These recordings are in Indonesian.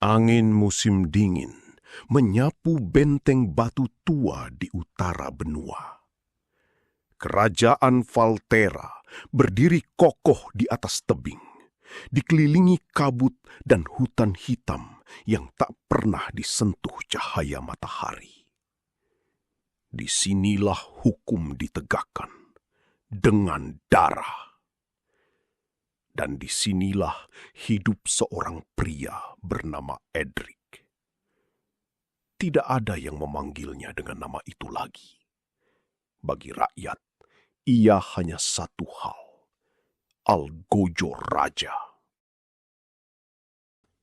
Angin musim dingin menyapu benteng batu tua di utara benua. Kerajaan Valtera berdiri kokoh di atas tebing, dikelilingi kabut dan hutan hitam yang tak pernah disentuh cahaya matahari. Disinilah hukum ditegakkan dengan darah. Dan disinilah hidup seorang pria bernama Edric. Tidak ada yang memanggilnya dengan nama itu lagi. Bagi rakyat, ia hanya satu hal, Algojo Raja.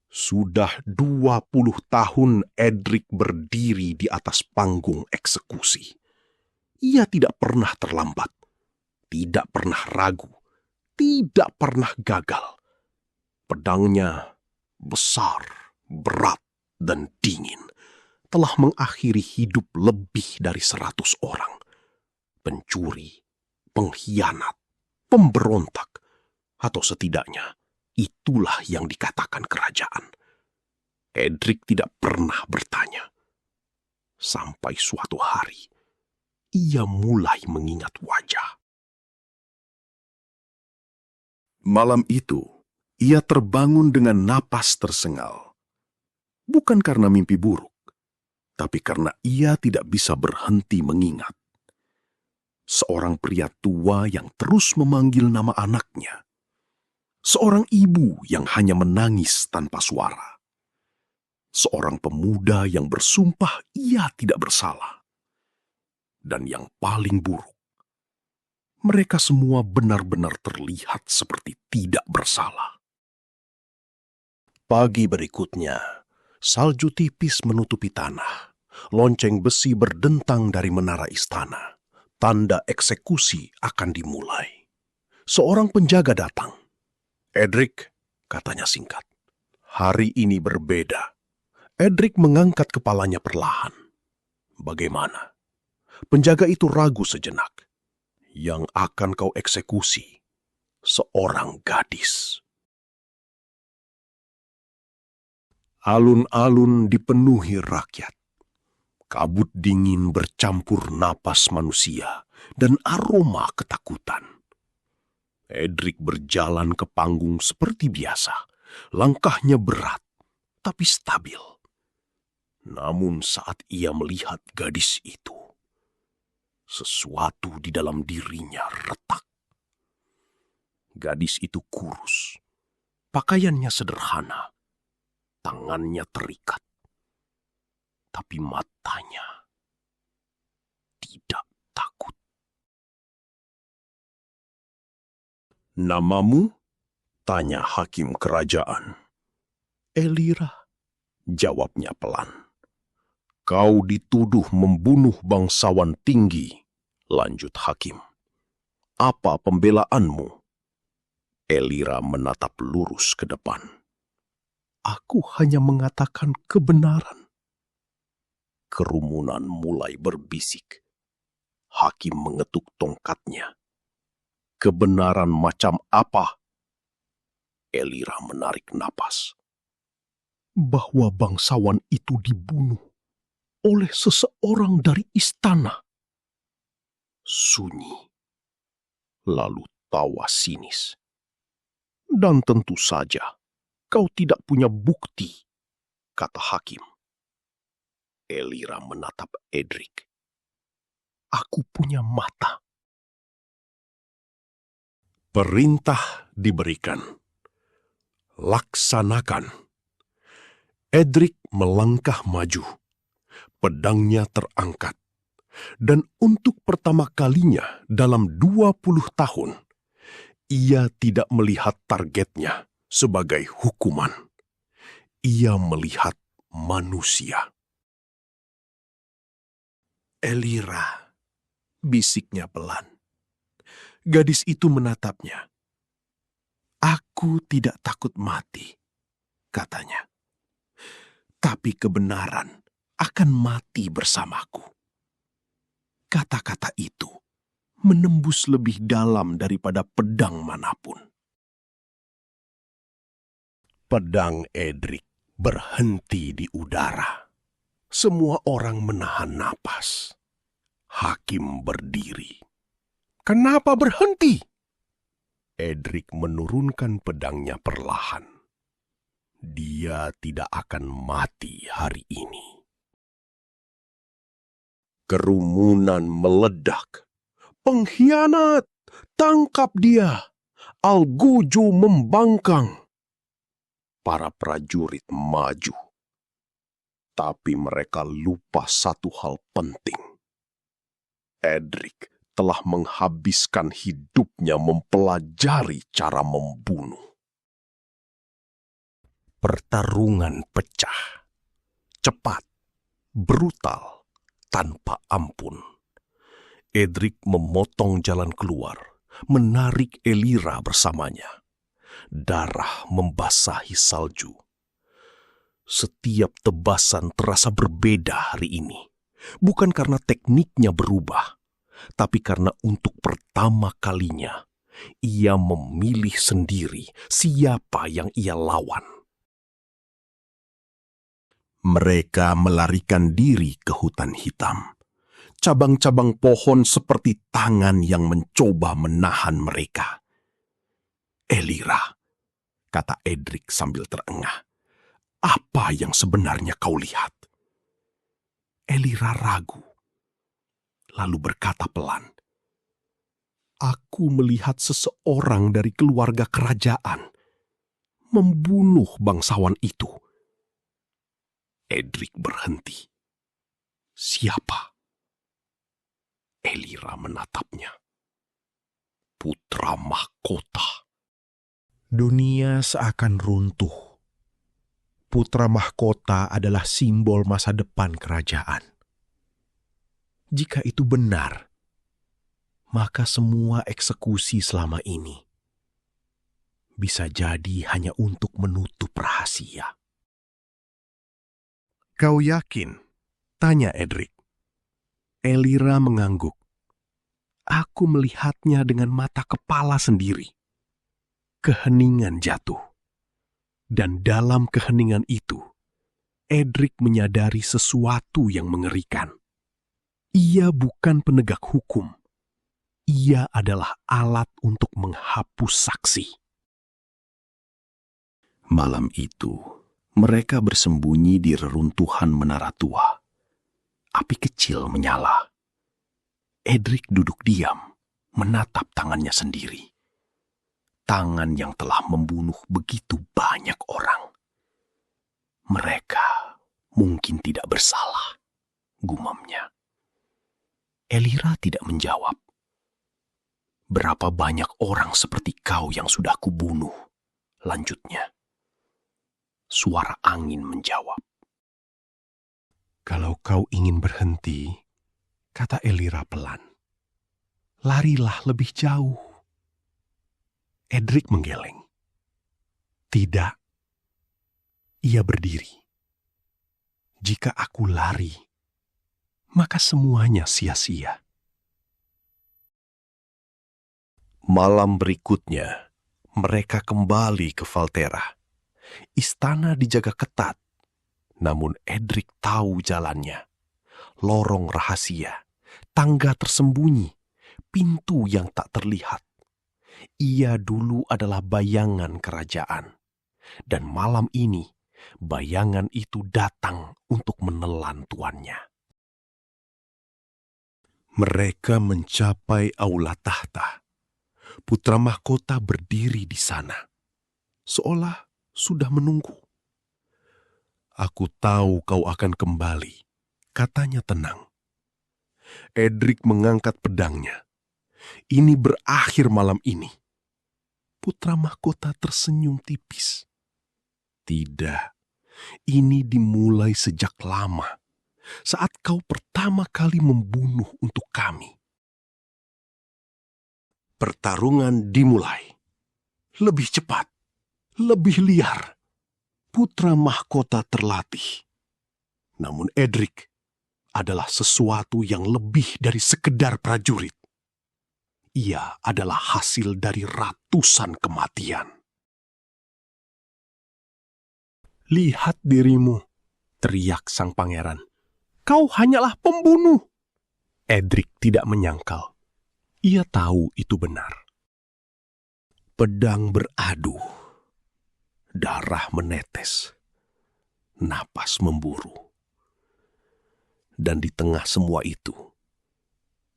Sudah 20 tahun Edric berdiri di atas panggung eksekusi. Ia tidak pernah terlambat, tidak pernah ragu, tidak pernah gagal. Pedangnya besar, berat, dan dingin telah mengakhiri hidup lebih dari 100 orang. Pencuri, pengkhianat, pemberontak, atau setidaknya itulah yang dikatakan kerajaan. Edric tidak pernah bertanya. Sampai suatu hari, ia mulai mengingat wajah. Malam itu, ia terbangun dengan napas tersengal. Bukan karena mimpi buruk, tapi karena ia tidak bisa berhenti mengingat. Seorang pria tua yang terus memanggil nama anaknya. Seorang ibu yang hanya menangis tanpa suara. Seorang pemuda yang bersumpah ia tidak bersalah. Dan yang paling buruk, mereka semua benar-benar terlihat seperti tidak bersalah. Pagi berikutnya, salju tipis menutupi tanah. Lonceng besi berdentang dari menara istana. Tanda eksekusi akan dimulai. Seorang penjaga datang. "Edric," katanya singkat. "Hari ini berbeda." Edric mengangkat kepalanya perlahan. "Bagaimana?" Penjaga itu ragu sejenak. "Yang akan kau eksekusi, seorang gadis." Alun-alun dipenuhi rakyat. Kabut dingin bercampur napas manusia dan aroma ketakutan. Edric berjalan ke panggung seperti biasa. Langkahnya berat, tapi stabil. Namun saat ia melihat gadis itu, sesuatu di dalam dirinya retak. Gadis itu kurus, pakaiannya sederhana, tangannya terikat, tapi matanya tidak takut. "Namamu?" tanya hakim kerajaan. "Elira," jawabnya pelan. "Kau dituduh membunuh bangsawan tinggi," lanjut hakim. "Apa pembelaanmu?" Elira menatap lurus ke depan. "Aku hanya mengatakan kebenaran." Kerumunan mulai berbisik. Hakim mengetuk tongkatnya. "Kebenaran macam apa?" Elira menarik napas. "Bahwa bangsawan itu dibunuh oleh seseorang dari istana." Sunyi. Lalu tawa sinis. "Dan tentu saja, kau tidak punya bukti," kata hakim. Elira menatap Edric. "Aku punya mata." Perintah diberikan. Laksanakan. Edric melangkah maju. Pedangnya terangkat. Dan untuk pertama kalinya dalam 20 tahun, ia tidak melihat targetnya sebagai hukuman. Ia melihat manusia. "Elira," bisiknya pelan. Gadis itu menatapnya. "Aku tidak takut mati," katanya. "Tapi kebenaran akan mati bersamaku." Kata-kata itu menembus lebih dalam daripada pedang manapun. Pedang Edric berhenti di udara. Semua orang menahan napas. Hakim berdiri. "Kenapa berhenti?" Edric menurunkan pedangnya perlahan. Dia tidak akan mati hari ini. Kerumunan meledak. "Pengkhianat! Tangkap dia!" Alguju membangkang. Para prajurit maju. Tapi mereka lupa satu hal penting. Edric telah menghabiskan hidupnya mempelajari cara membunuh. Pertarungan pecah. Cepat, brutal, tanpa ampun. Edric memotong jalan keluar, menarik Elira bersamanya. Darah membasahi salju. Setiap tebasan terasa berbeda hari ini. Bukan karena tekniknya berubah, tapi karena untuk pertama kalinya, ia memilih sendiri siapa yang ia lawan. Mereka melarikan diri ke hutan hitam. Cabang-cabang pohon seperti tangan yang mencoba menahan mereka. "Elira," kata Edric sambil terengah, "apa yang sebenarnya kau lihat?" Elira ragu, lalu berkata pelan, "Aku melihat seseorang dari keluarga kerajaan membunuh bangsawan itu." Edric berhenti. "Siapa?" Elira menatapnya. "Putra mahkota." Dunia seakan runtuh. Putra mahkota adalah simbol masa depan kerajaan. Jika itu benar, maka semua eksekusi selama ini bisa jadi hanya untuk menutup rahasia. "Kau yakin?" tanya Edric. Elira mengangguk. "Aku melihatnya dengan mata kepala sendiri." Keheningan jatuh. Dan dalam keheningan itu, Edric menyadari sesuatu yang mengerikan. Ia bukan penegak hukum. Ia adalah alat untuk menghapus saksi. Malam itu, mereka bersembunyi di reruntuhan menara tua. Api kecil menyala. Edric duduk diam, menatap tangannya sendiri. Tangan yang telah membunuh begitu banyak orang. "Mereka mungkin tidak bersalah," gumamnya. Elira tidak menjawab. "Berapa banyak orang seperti kau yang sudah kubunuh?" lanjutnya. Suara angin menjawab. "Kalau kau ingin berhenti," kata Elira pelan, "larilah lebih jauh." Edric menggeleng. "Tidak." Ia berdiri. "Jika aku lari, maka semuanya sia-sia." Malam berikutnya, mereka kembali ke Valterra. Istana dijaga ketat, namun Edric tahu jalannya. Lorong rahasia, tangga tersembunyi, pintu yang tak terlihat. Ia dulu adalah bayangan kerajaan. Dan malam ini, bayangan itu datang untuk menelan tuannya. Mereka mencapai aula tahta. Putra mahkota berdiri di sana, seolah sudah menunggu. "Aku tahu kau akan kembali," katanya tenang. Edric mengangkat pedangnya. "Ini berakhir malam ini." Putra mahkota tersenyum tipis. "Tidak, ini dimulai sejak lama, saat kau pertama kali membunuh untuk kami." Pertarungan dimulai. Lebih cepat, lebih liar. Putra mahkota terlatih. Namun Edric adalah sesuatu yang lebih dari sekedar prajurit. Ia adalah hasil dari ratusan kematian. Lihat dirimu, teriak sang pangeran. Kau hanyalah pembunuh. Edric tidak menyangkal. Ia tahu itu benar. Pedang beradu. Darah menetes. Napas memburu. Dan di tengah semua itu,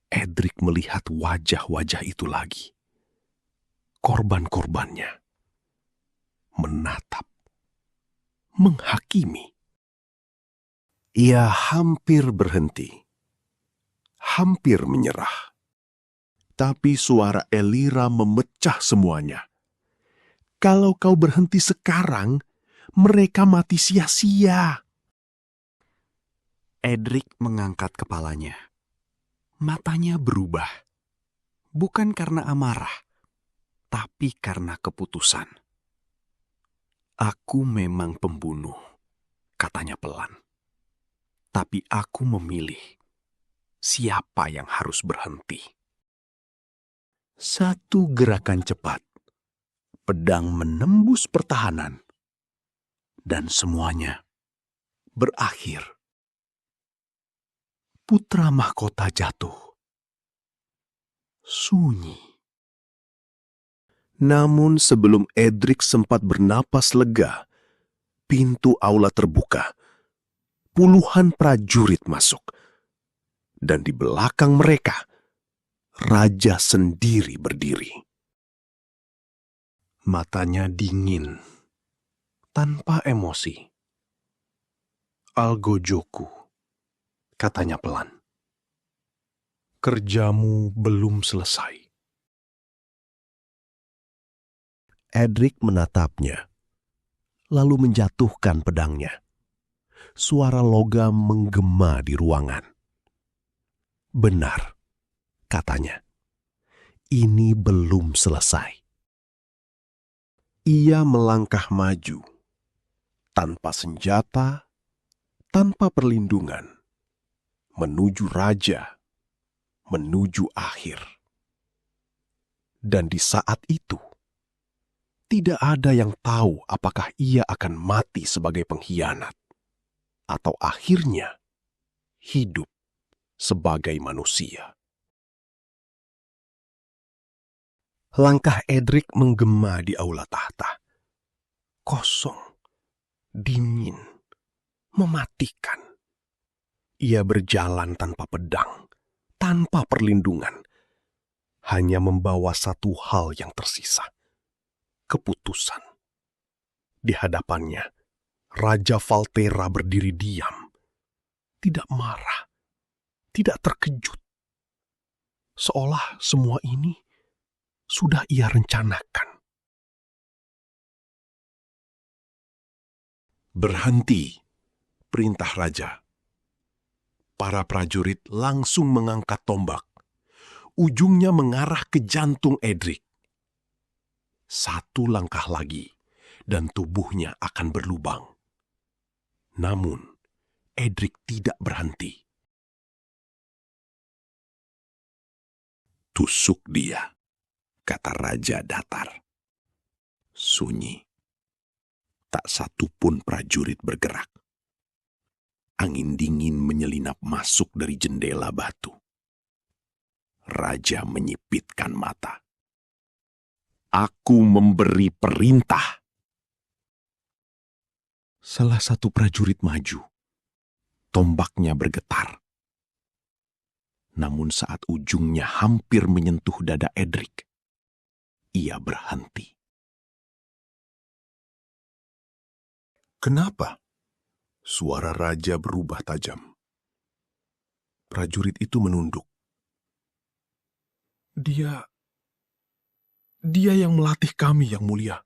Edric melihat wajah-wajah itu lagi. Korban-korbannya. Menatap. Menghakimi. Ia hampir berhenti. Hampir menyerah. Tapi suara Elira memecah semuanya. Kalau kau berhenti sekarang, mereka mati sia-sia. Edric mengangkat kepalanya. Matanya berubah. Bukan karena amarah, tapi karena keputusan. Aku memang pembunuh, katanya pelan. Tapi aku memilih siapa yang harus berhenti. Satu gerakan cepat, pedang menembus pertahanan, dan semuanya berakhir. Putra mahkota jatuh. Sunyi. Namun sebelum Edric sempat bernapas lega, pintu aula terbuka. Puluhan prajurit masuk. Dan di belakang mereka, raja sendiri berdiri. Matanya dingin, tanpa emosi. Algojoku, katanya pelan. Kerjamu belum selesai. Edric menatapnya, lalu menjatuhkan pedangnya. Suara logam menggema di ruangan. Benar, katanya. Ini belum selesai. Ia melangkah maju, tanpa senjata, tanpa perlindungan, menuju raja, menuju akhir. Dan di saat itu, tidak ada yang tahu apakah ia akan mati sebagai pengkhianat, atau akhirnya hidup sebagai manusia. Langkah Edric menggema di aula tahta. Kosong, dingin, mematikan. Ia berjalan tanpa pedang, tanpa perlindungan. Hanya membawa satu hal yang tersisa. Keputusan. Di hadapannya, Raja Valtera berdiri diam. Tidak marah, tidak terkejut. Seolah semua ini sudah ia rencanakan. Berhenti, perintah raja. Para prajurit langsung mengangkat tombak. Ujungnya mengarah ke jantung Edric. Satu langkah lagi, dan tubuhnya akan berlubang. Namun, Edric tidak berhenti. Tusuk dia, kata raja datar. Sunyi. Tak satu pun prajurit bergerak. Angin dingin menyelinap masuk dari jendela batu. Raja menyipitkan mata. Aku memberi perintah. Salah satu prajurit maju. Tombaknya bergetar. Namun saat ujungnya hampir menyentuh dada Edric, ia berhenti. Kenapa? Suara raja berubah tajam. Prajurit itu menunduk. Dia yang melatih kami, Yang Mulia.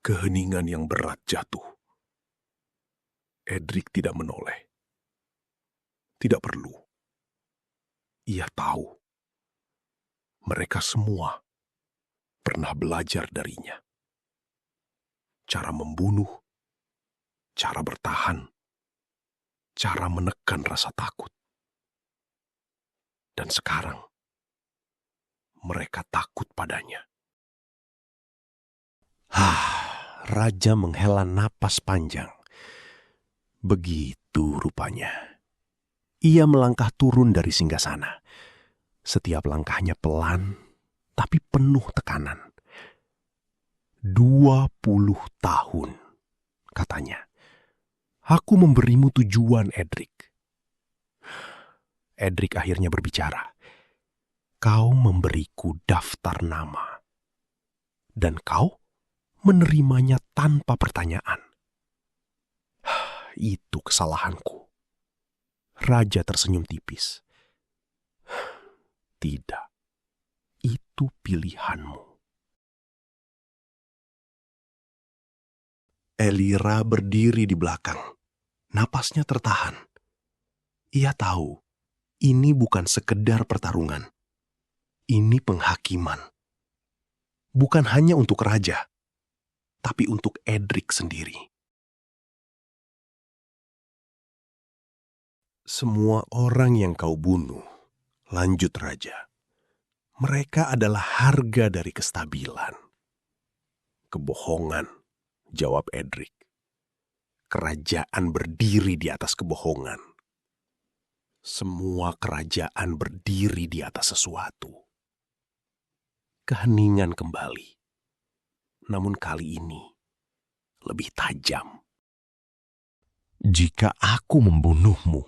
Keheningan yang berat jatuh. Edric tidak menoleh. Tidak perlu. Ia tahu. Mereka semua pernah belajar darinya. Cara membunuh, cara bertahan, cara menekan rasa takut. Dan sekarang, mereka takut padanya. Raja menghela napas panjang. Begitu rupanya. Ia melangkah turun dari singgasana. Setiap langkahnya pelan, tapi penuh tekanan. 20 tahun, katanya. Aku memberimu tujuan, Edric. Edric akhirnya berbicara. Kau memberiku daftar nama. Dan kau menerimanya tanpa pertanyaan. Itu kesalahanku. Raja tersenyum tipis. Tidak, itu pilihanmu. Elira berdiri di belakang. Napasnya tertahan. Ia tahu, ini bukan sekedar pertarungan. Ini penghakiman. Bukan hanya untuk raja, tapi untuk Edric sendiri. Semua orang yang kau bunuh, lanjut raja. Mereka adalah harga dari kestabilan. Kebohongan, jawab Edric. Kerajaan berdiri di atas kebohongan. Semua kerajaan berdiri di atas sesuatu. Keheningan kembali. Namun kali ini lebih tajam. Jika aku membunuhmu,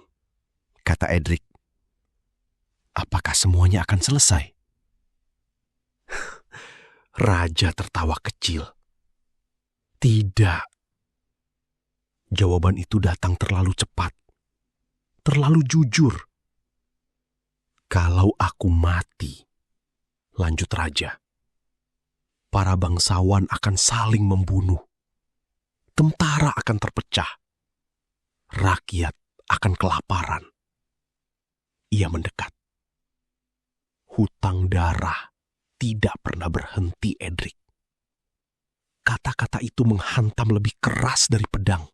kata Edric, apakah semuanya akan selesai? Raja tertawa kecil. Tidak. Jawaban itu datang terlalu cepat. Terlalu jujur. Kalau aku mati, lanjut raja, para bangsawan akan saling membunuh. Tentara akan terpecah. Rakyat akan kelaparan. Ia mendekat. Hutang darah tidak pernah berhenti, Edric. Kata-kata itu menghantam lebih keras dari pedang.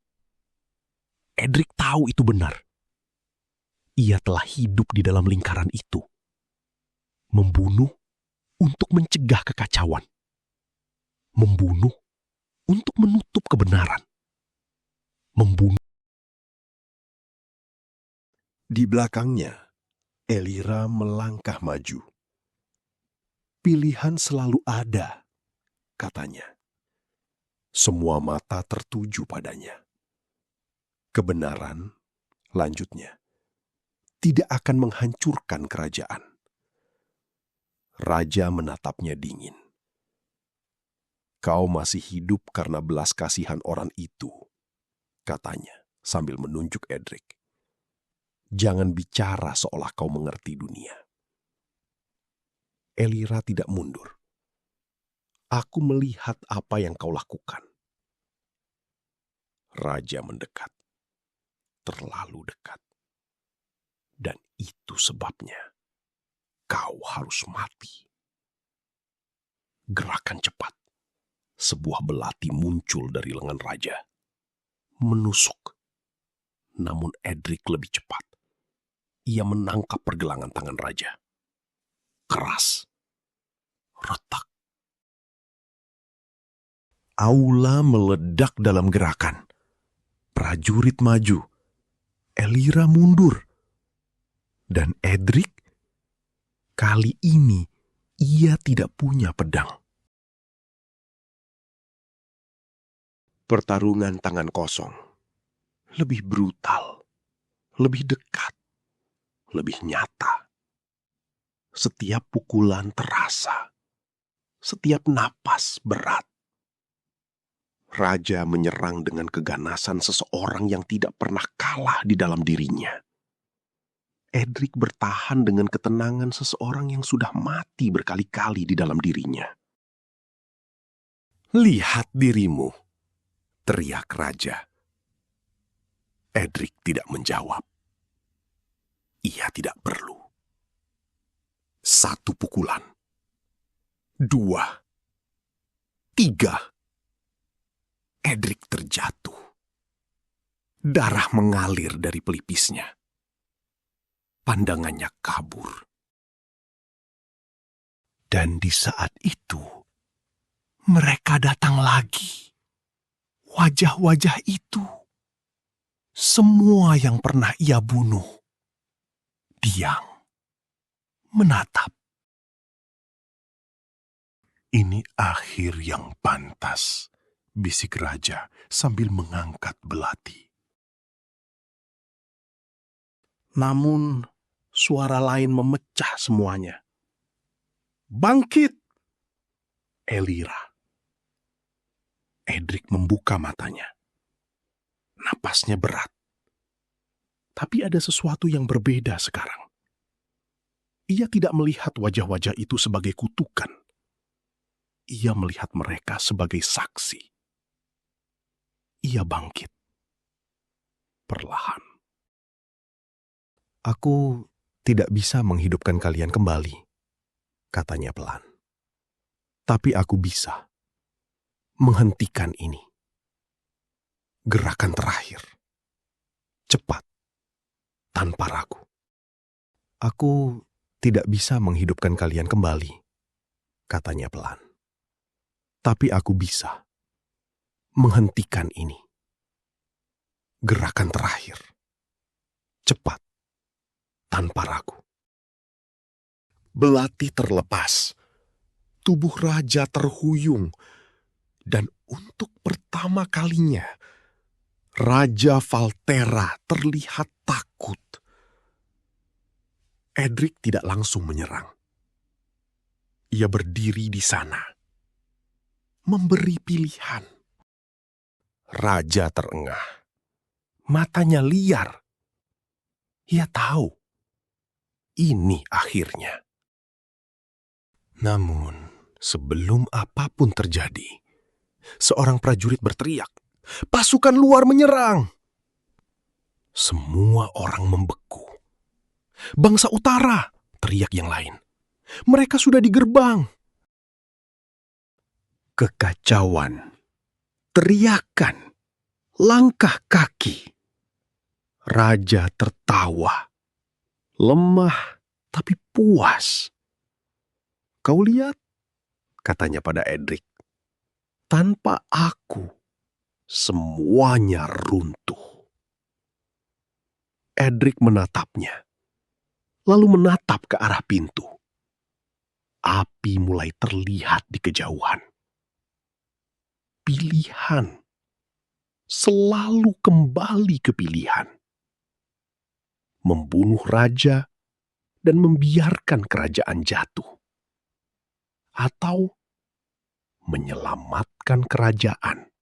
Edric tahu itu benar. Ia telah hidup di dalam lingkaran itu. Membunuh untuk mencegah kekacauan. Membunuh untuk menutup kebenaran. Membunuh. Di belakangnya, Elira melangkah maju. Pilihan selalu ada, katanya. Semua mata tertuju padanya. Kebenaran, lanjutnya, tidak akan menghancurkan kerajaan. Raja menatapnya dingin. Kau masih hidup karena belas kasihan orang itu, katanya sambil menunjuk Edric. Jangan bicara seolah kau mengerti dunia. Elira tidak mundur. Aku melihat apa yang kau lakukan. Raja mendekat. Terlalu dekat. Dan itu sebabnya kau harus mati. Gerakan cepat. Sebuah belati muncul dari lengan raja. Menusuk. Namun Edric lebih cepat. Ia menangkap pergelangan tangan raja. Keras. Retak. Aula meledak dalam gerakan. Prajurit maju. Elira mundur. Dan Edric, kali ini ia tidak punya pedang. Pertarungan tangan kosong. Lebih brutal. Lebih dekat. Lebih nyata. Setiap pukulan terasa. Setiap napas berat. Raja menyerang dengan keganasan seseorang yang tidak pernah kalah di dalam dirinya. Edric bertahan dengan ketenangan seseorang yang sudah mati berkali-kali di dalam dirinya. Lihat dirimu, teriak raja. Edric tidak menjawab. Ia tidak perlu. 1 pukulan. 2. 3. Edric terjatuh. Darah mengalir dari pelipisnya. Pandangannya kabur. Dan di saat itu, mereka datang lagi. Wajah-wajah itu, semua yang pernah ia bunuh, diam, menatap. Ini akhir yang pantas, bisik raja sambil mengangkat belati. Namun, suara lain memecah semuanya. Bangkit! Elira. Edric membuka matanya. Napasnya berat. Tapi ada sesuatu yang berbeda sekarang. Ia tidak melihat wajah-wajah itu sebagai kutukan. Ia melihat mereka sebagai saksi. Ia bangkit. Perlahan. Aku tidak bisa menghidupkan kalian kembali, katanya pelan. Tapi aku bisa menghentikan ini. Gerakan terakhir. Cepat. Tanpa ragu. Aku tidak bisa menghidupkan kalian kembali, katanya pelan. Tapi aku bisa menghentikan ini. Gerakan terakhir. Cepat. Tanpa ragu. Belati terlepas. Tubuh raja terhuyung. Dan untuk pertama kalinya, Raja Valtera terlihat takut. Edric tidak langsung menyerang. Ia berdiri di sana, memberi pilihan. Raja terengah. Matanya liar. Ia tahu. Ini akhirnya. Namun, sebelum apapun terjadi, seorang prajurit berteriak, "Pasukan luar menyerang!" Semua orang membeku. "Bangsa utara!" teriak yang lain. "Mereka sudah di gerbang!" Kekacauan, teriakan, langkah kaki. Raja tertawa, lemah tapi puas. "Kau lihat," katanya pada Edric, "tanpa aku, semuanya runtuh." Edric menatapnya, lalu menatap ke arah pintu. Api mulai terlihat di kejauhan. Pilihan selalu kembali ke pilihan. Membunuh raja dan membiarkan kerajaan jatuh. Atau menyelamatkan kerajaan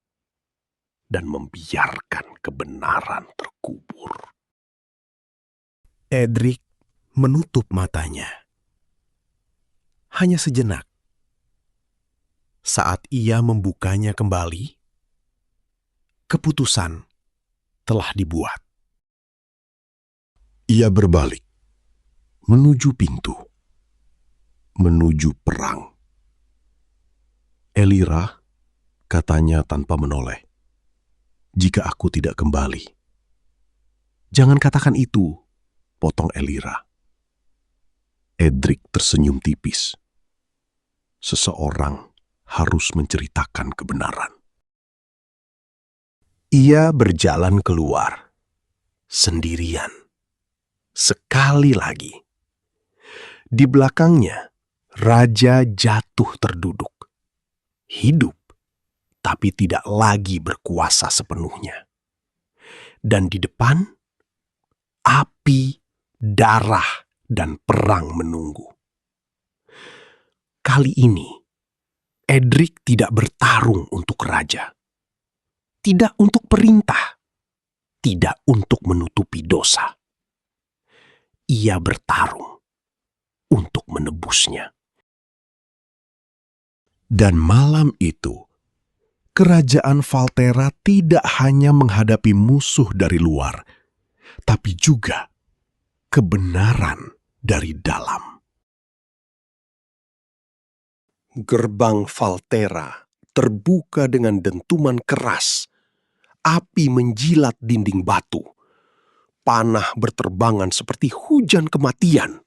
dan membiarkan kebenaran terkubur. Edric menutup matanya. Hanya sejenak. Saat ia membukanya kembali, keputusan telah dibuat. Ia berbalik, menuju pintu, menuju perang. "Elira," katanya tanpa menoleh, "jika aku tidak kembali." "Jangan katakan itu," potong Elira. Edric tersenyum tipis. Seseorang harus menceritakan kebenaran. Ia berjalan keluar, sendirian. Sekali lagi. Di belakangnya, raja jatuh terduduk. Hidup, tapi tidak lagi berkuasa sepenuhnya. Dan di depan, api, darah, dan perang menunggu. Kali ini, Edric tidak bertarung untuk raja. Tidak untuk perintah. Tidak untuk menutupi dosa. Ia bertarung untuk menebusnya. Dan malam itu, kerajaan Valtera tidak hanya menghadapi musuh dari luar, tapi juga kebenaran dari dalam. Gerbang Valtera terbuka dengan dentuman keras. Api menjilat dinding batu. Panah berterbangan seperti hujan kematian.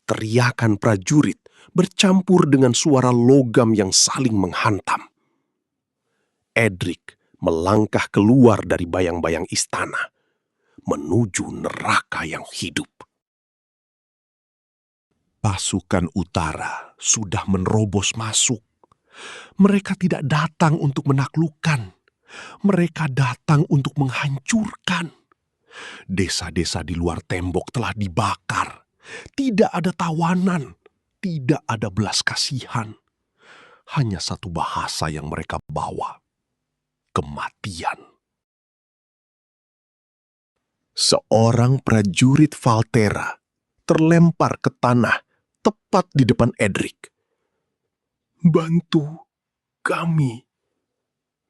Teriakan prajurit bercampur dengan suara logam yang saling menghantam. Edric melangkah keluar dari bayang-bayang istana, menuju neraka yang hidup. Pasukan utara sudah menerobos masuk. Mereka tidak datang untuk menaklukkan. Mereka datang untuk menghancurkan. Desa-desa di luar tembok telah dibakar. Tidak ada tawanan, tidak ada belas kasihan. Hanya satu bahasa yang mereka bawa: kematian. Seorang prajurit Valtera terlempar ke tanah tepat di depan Edric. "Bantu kami,"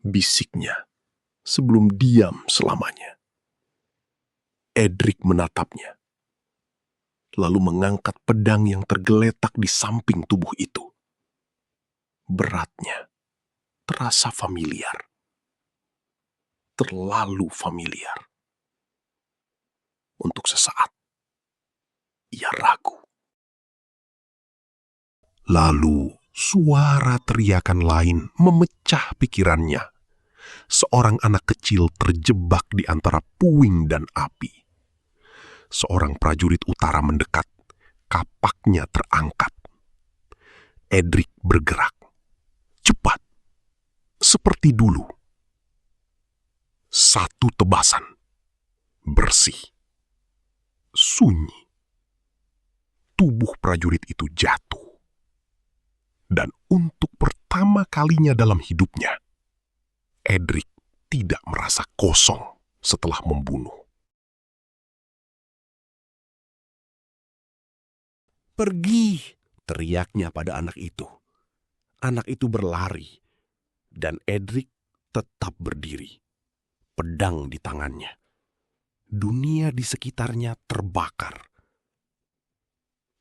bisiknya sebelum diam selamanya. Edric menatapnya, lalu mengangkat pedang yang tergeletak di samping tubuh itu. Beratnya terasa familiar. Terlalu familiar. Untuk sesaat, ia ragu. Lalu suara teriakan lain memecah pikirannya. Seorang anak kecil terjebak di antara puing dan api. Seorang prajurit utara mendekat, kapaknya terangkat. Edric bergerak. Cepat, seperti dulu. Satu tebasan, bersih, sunyi. Tubuh prajurit itu jatuh. Dan untuk pertama kalinya dalam hidupnya, Edric tidak merasa kosong setelah membunuh. "Pergi!" teriaknya pada anak itu. Anak itu berlari, dan Edric tetap berdiri, pedang di tangannya. Dunia di sekitarnya terbakar.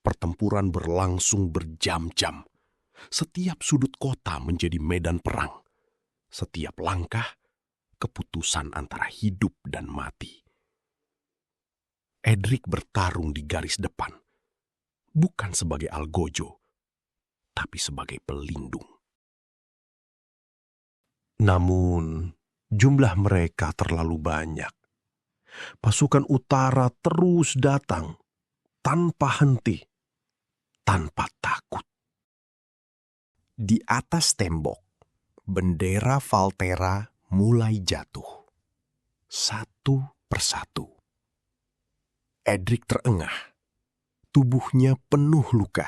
Pertempuran berlangsung berjam-jam. Setiap sudut kota menjadi medan perang. Setiap langkah, keputusan antara hidup dan mati. Edric bertarung di garis depan, bukan sebagai algojo, tapi sebagai pelindung. Namun, jumlah mereka terlalu banyak. Pasukan utara terus datang, tanpa henti, tanpa takut. Di atas tembok, bendera Valtera mulai jatuh. Satu persatu. Edric terengah. Tubuhnya penuh luka.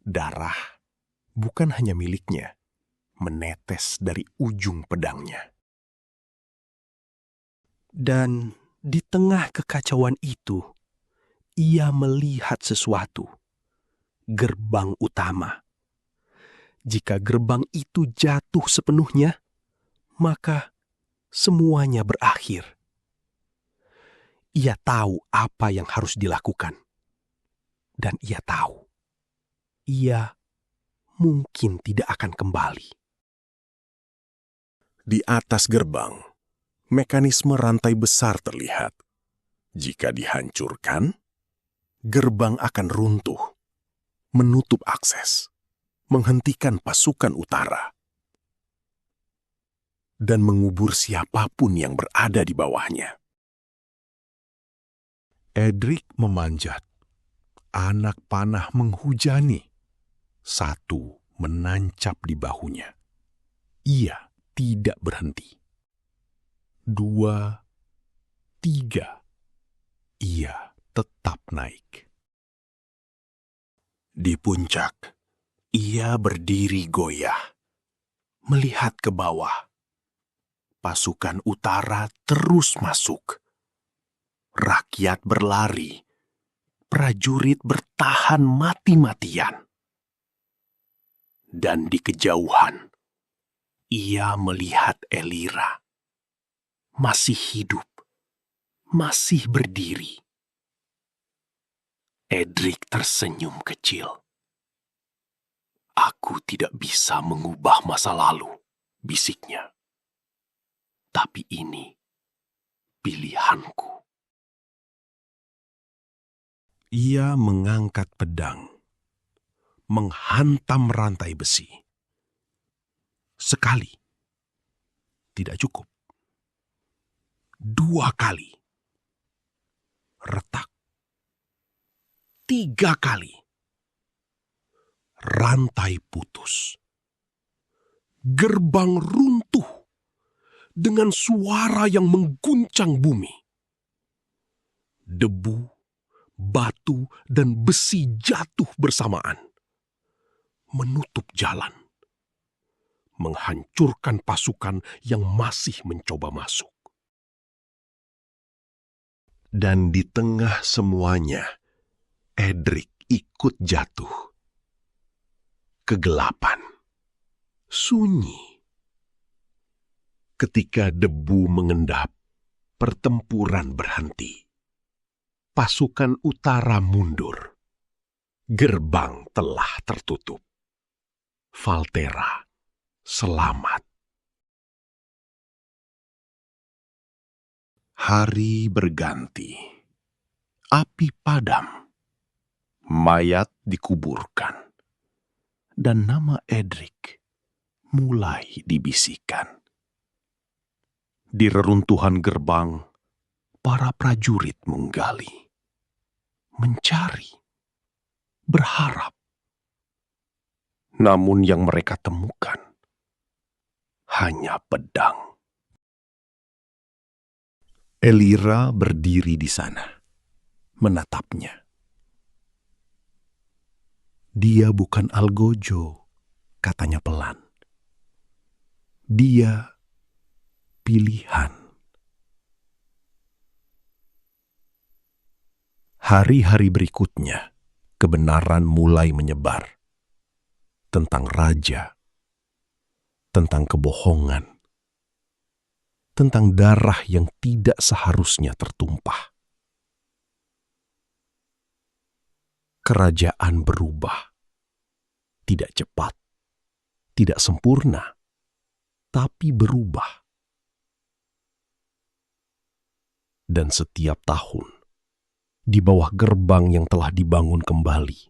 Darah, bukan hanya miliknya, menetes dari ujung pedangnya. Dan di tengah kekacauan itu, ia melihat sesuatu. Gerbang utama. Jika gerbang itu jatuh sepenuhnya, maka semuanya berakhir. Ia tahu apa yang harus dilakukan. Dan ia tahu, ia mungkin tidak akan kembali. Di atas gerbang, mekanisme rantai besar terlihat. Jika dihancurkan, gerbang akan runtuh, menutup akses, menghentikan pasukan utara, dan mengubur siapapun yang berada di bawahnya. Edric memanjat. Anak panah menghujani. Satu menancap di bahunya. Ia tidak berhenti. 2, 3. Ia tetap naik. Di puncak, ia berdiri goyah, melihat ke bawah. Pasukan utara terus masuk. Rakyat berlari. Prajurit bertahan mati-matian. Dan di kejauhan, ia melihat Elira. Masih hidup, masih berdiri. Edric tersenyum kecil. "Aku tidak bisa mengubah masa lalu," bisiknya. "Tapi ini pilihanku." Ia mengangkat pedang, menghantam rantai besi. Sekali, tidak cukup. 2 kali. Retak. 3 kali. Rantai putus. Gerbang runtuh dengan suara yang mengguncang bumi. Debu, batu, dan besi jatuh bersamaan, menutup jalan, menghancurkan pasukan yang masih mencoba masuk. Dan di tengah semuanya, Edric ikut jatuh. Kegelapan, sunyi. Ketika debu mengendap, pertempuran berhenti. Pasukan utara mundur. Gerbang telah tertutup. Valtera selamat. Hari berganti. Api padam. Mayat dikuburkan. Dan nama Edric mulai dibisikkan. Di reruntuhan gerbang, para prajurit menggali, mencari, berharap. Namun yang mereka temukan hanya pedang. Elira berdiri di sana, menatapnya. Dia bukan Algojo, katanya pelan. Dia pilihan. Hari-hari berikutnya, kebenaran mulai menyebar. Tentang raja, tentang kebohongan, tentang darah yang tidak seharusnya tertumpah. Kerajaan berubah. Tidak cepat, tidak sempurna, tapi berubah. Dan setiap tahun, di bawah gerbang yang telah dibangun kembali,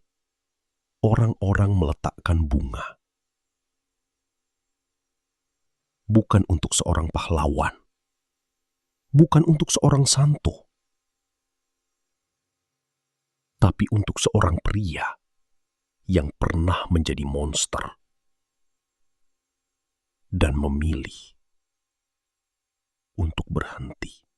orang-orang meletakkan bunga. Bukan untuk seorang pahlawan, bukan untuk seorang santo, tapi untuk seorang pria yang pernah menjadi monster dan memilih untuk berhenti.